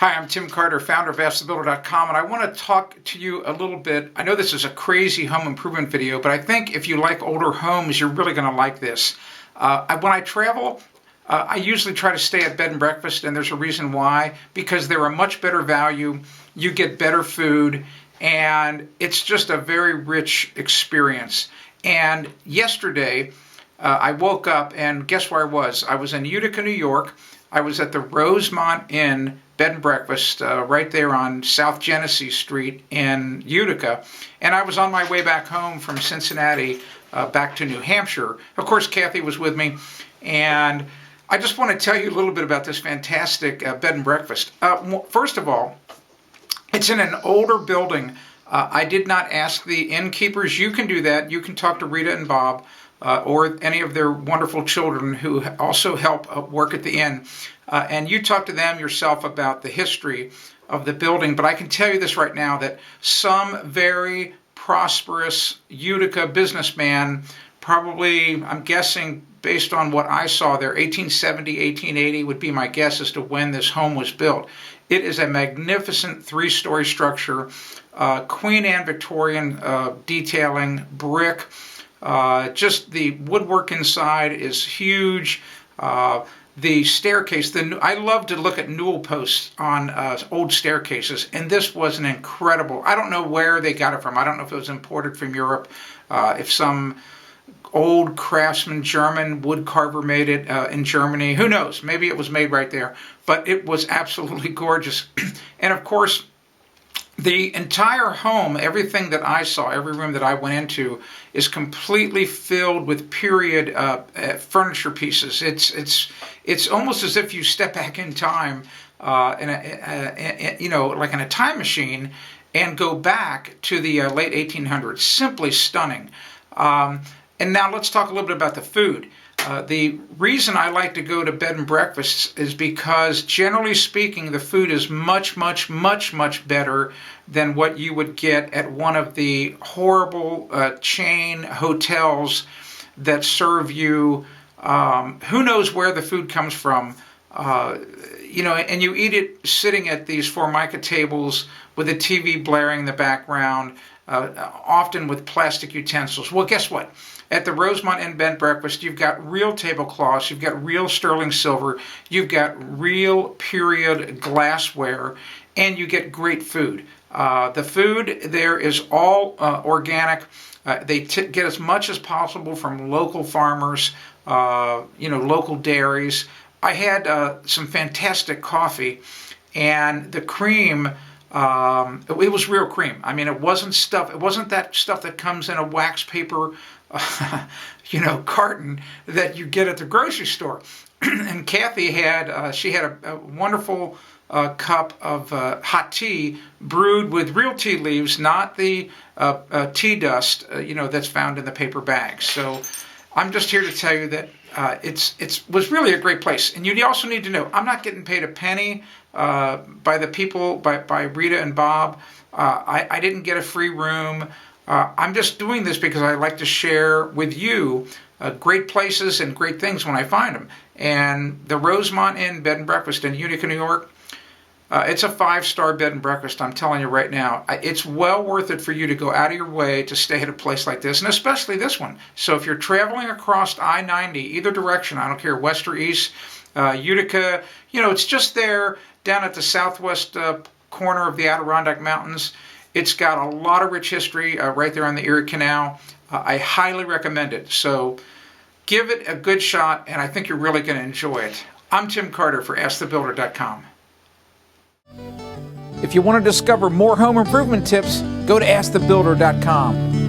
Hi, I'm Tim Carter, founder of AskTheBuilder.com, and I want to talk to you a little bit. I know this is a crazy home improvement video, but I think if you like older homes, you're really going to like this. When I travel, I usually try to stay at bed and breakfast, and there's a reason why. Because they're a much better value, you get better food, and it's just a very rich experience. And yesterday, I woke up, and guess where I was? I was in Utica, New York. I was at the Rosemont Inn Bed and Breakfast right there on South Genesee Street in Utica. And I was on my way back home from Cincinnati back to New Hampshire. Of course, Kathy was with me. And I just want to tell you a little bit about this fantastic bed and breakfast. First of all, it's in an older building. I did not ask the innkeepers. You can do that. You can talk to Rita and Bob. Or any of their wonderful children who also help work at the inn. And you talk to them yourself about the history of the building. But I can tell you this right now, that some very prosperous Utica businessman, probably, I'm guessing, based on what I saw there, 1870, 1880 would be my guess as to when this home was built. It is a magnificent three-story structure, Queen Anne Victorian detailing, brick. Just the woodwork inside is huge. The staircase, I love to look at newel posts on old staircases, and this was an incredible, I don't know where they got it from. I don't know if it was imported from Europe, if some old craftsman, German wood carver made it in Germany. Who knows? Maybe it was made right there, but it was absolutely gorgeous. And of course, the entire home, everything that I saw, every room that I went into, is completely filled with period furniture pieces. It's almost as if you step back in time, like in a time machine, and go back to the late 1800s. Simply stunning. And now let's talk a little bit about the food. The reason I like to go to bed and breakfasts is because, generally speaking, the food is much, much, much, much better than what you would get at one of the horrible chain hotels that serve you. Who knows where the food comes from? And you eat it sitting at these Formica tables with a TV blaring in the background, often with plastic utensils. Well, guess what? At the Rosemont Inn Bed and Breakfast, you've got real tablecloths, you've got real sterling silver, you've got real period glassware, and you get great food. The food there is all organic. They get as much as possible from local farmers, local dairies. I had some fantastic coffee, and the cream, it was real cream. I mean, it wasn't that stuff that comes in a wax paper carton that you get at the grocery store. And Kathy had a wonderful cup of hot tea brewed with real tea leaves, not the tea dust, that's found in the paper bags. So I'm just here to tell you that it was really a great place. And you also need to know, I'm not getting paid a penny by the people, by Rita and Bob. I didn't get a free room. I'm just doing this because I like to share with you great places and great things when I find them. And the Rosemont Inn Bed and Breakfast in Utica, New York, it's a 5-star bed and breakfast, I'm telling you right now. It's well worth it for you to go out of your way to stay at a place like this, and especially this one. So if you're traveling across I-90, either direction, I don't care, west or east, Utica, it's just there down at the southwest corner of the Adirondack Mountains. It's got a lot of rich history right there on the Erie Canal. I highly recommend it. So give it a good shot, and I think you're really going to enjoy it. I'm Tim Carter for AskTheBuilder.com. If you want to discover more home improvement tips, go to AskTheBuilder.com.